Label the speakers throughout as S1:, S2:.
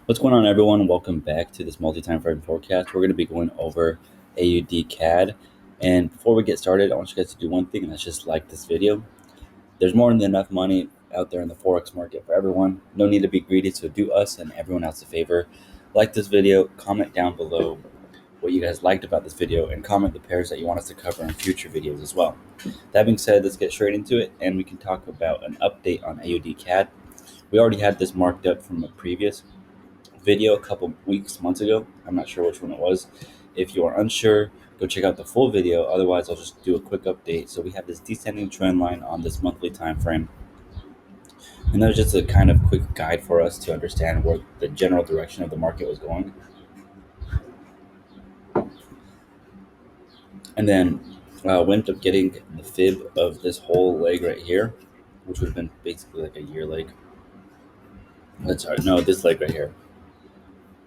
S1: What's going on, everyone? Welcome back to this multi-time frame forecast. We're going to be going over AUDCAD. And before we get started, I want you guys to do one thing, and that's just like this video. There's more than enough money out there in the Forex market for everyone. No need to be greedy, so do us and everyone else a favor. Like this video, comment down below what you guys liked about this video, and comment the pairs that you want us to cover in future videos as well. That being said, let's get straight into it, and we can talk about an update on AUDCAD. We already had this marked up from a previous video a couple months ago. I'm not sure which one it was. If you are unsure, go check out the full video. Otherwise, I'll just do a quick update. So we have this descending trend line on this monthly time frame. And that was just a kind of quick guide for us to understand where the general direction of the market was going. And then we ended up getting the fib of this whole leg right here, which would have been basically like a year leg. Sorry, no, this leg right here.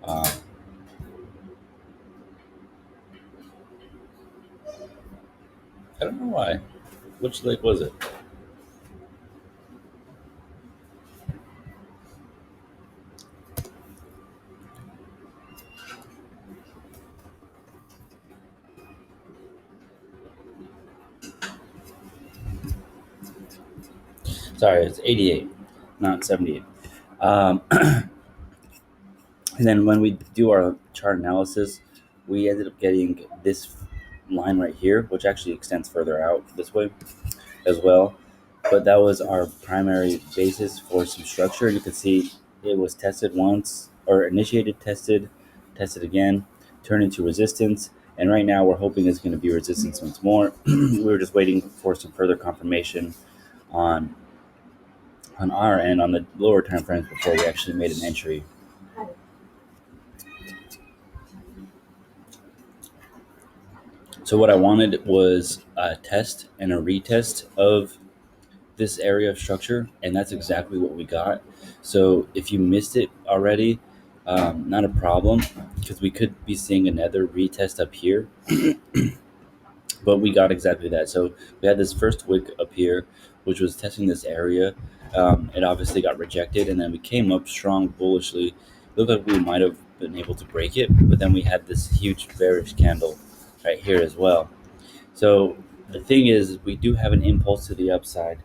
S1: I don't know why. Which leg was it? Sorry, it's 88, not 78. And then when we do our chart analysis, we ended up getting this line right here, which actually extends further out this way as well. But that was our primary basis for some structure. You can see it was tested once, or initiated, tested again, turned into resistance. And right now we're hoping it's going to be resistance once more. We were just waiting for some further confirmation on our end on the lower time frames before we actually made an entry. So what I wanted was a test and a retest of this area of structure, and that's exactly what we got. So if you missed it already, not a problem, because we could be seeing another retest up here. But we got exactly that. So we had this first wick up here, which was testing this area. It obviously got rejected, and then we came up strong bullishly. It looked like we might have been able to break it, but then we had this huge bearish candle right here as well. So the thing is, we do have an impulse to the upside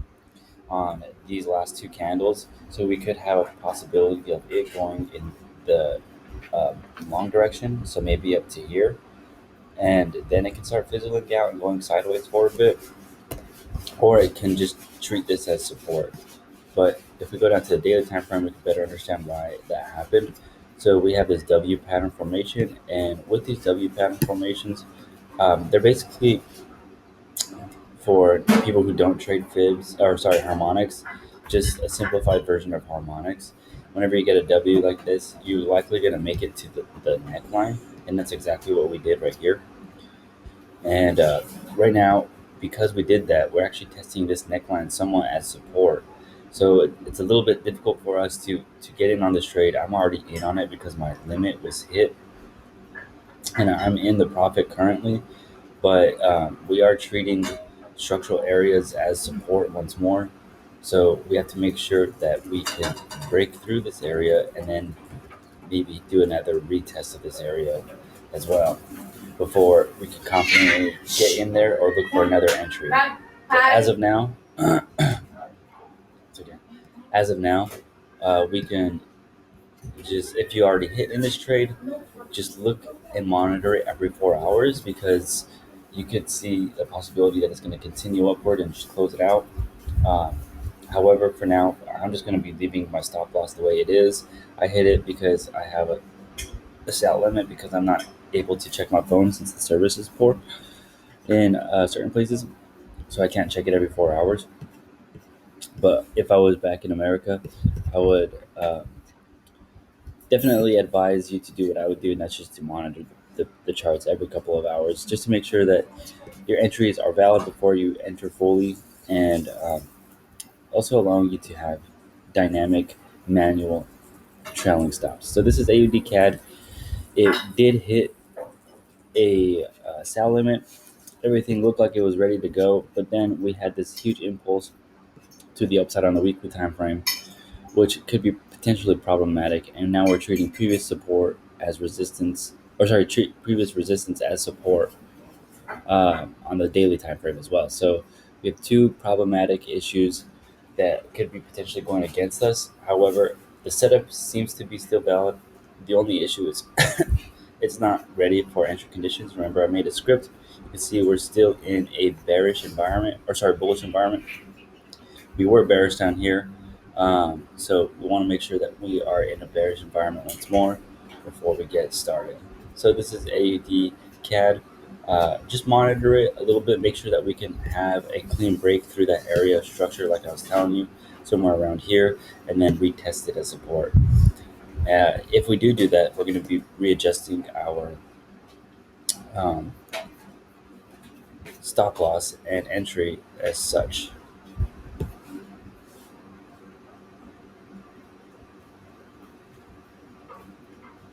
S1: on these last two candles, so we could have a possibility of it going in the long direction, so maybe up to here, and then it can start fizzling out and going sideways for a bit, or it can just treat this as support. But if we go down to the daily time frame, we can better understand why that happened. So we have this W pattern formation, and with these W pattern formations, they're basically, for people who don't trade harmonics, just a simplified version of harmonics. Whenever you get a W like this, you're likely going to make it to the neckline, and that's exactly what we did right here. And right now, because we did that, we're actually testing this neckline somewhat as support. So it's a little bit difficult for us to get in on this trade. I'm already in on it because my limit was hit, and I'm in the profit currently. But we are treating structural areas as support once more. So we have to make sure that we can break through this area and then maybe do another retest of this area as well before we can confidently get in there or look for another entry. But as of now, it's okay. As of now, we can just, if you already hit in this trade, just look and monitor it every 4 hours, because you could see a possibility that it's going to continue upward and just close it out. However, for now, I'm just going to be leaving my stop loss the way it is. I hit it because I have a sell limit, because I'm not able to check my phone since the service is poor in certain places, so I can't check it every 4 hours. But if I was back in America, I would definitely advise you to do what I would do, and that's just to monitor the charts every couple of hours, just to make sure that your entries are valid before you enter fully, and also allowing you to have dynamic manual trailing stops. So this is AUDCAD. It did hit a sell limit. Everything looked like it was ready to go, but then we had this huge impulse to the upside on the weekly time frame, which could be potentially problematic. And now we're treating previous support as resistance, or sorry, treat previous resistance as support on the daily time frame as well. So we have two problematic issues that could be potentially going against us. However, the setup seems to be still valid. The only issue is it's not ready for entry conditions. Remember, I made a script. You can see we're still in a bearish environment, or sorry, bullish environment. We were bearish down here. So we want to make sure that we are in a bearish environment once more before we get started. So this is AUDCAD. Just monitor it a little bit, make sure that we can have a clean break through that area of structure like I was telling you, somewhere around here, and then retest it as support. If we do that, we're going to be readjusting our um, stop loss and entry as such.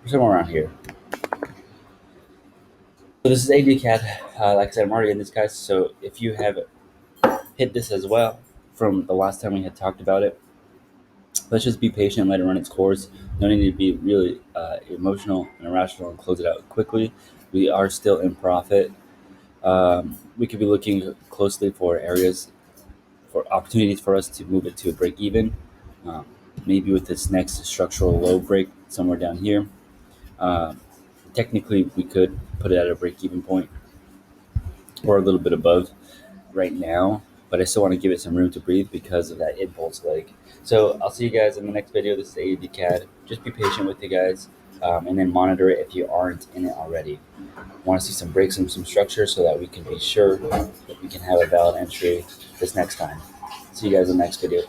S1: Somewhere around here. So this is AUDCAD. Like I said, I'm already in this, guys. So if you have hit this as well from the last time we had talked about it, let's just be patient and let it run its course. No need to be really emotional and irrational and close it out quickly. We are still in profit. We could be looking closely for areas, for opportunities for us to move it to a break even. Um, Maybe with this next structural low break somewhere down here. Uh, Technically, we could put it at a break even point or a little bit above right now, but I still want to give it some room to breathe because of that impulse leg. So I'll see you guys in the next video. This is AUDCAD. Just be patient with you guys, and then monitor it if you aren't in it already. Want to see some breaks and some structure so that we can be sure that we can have a valid entry this next time. See you guys in the next video.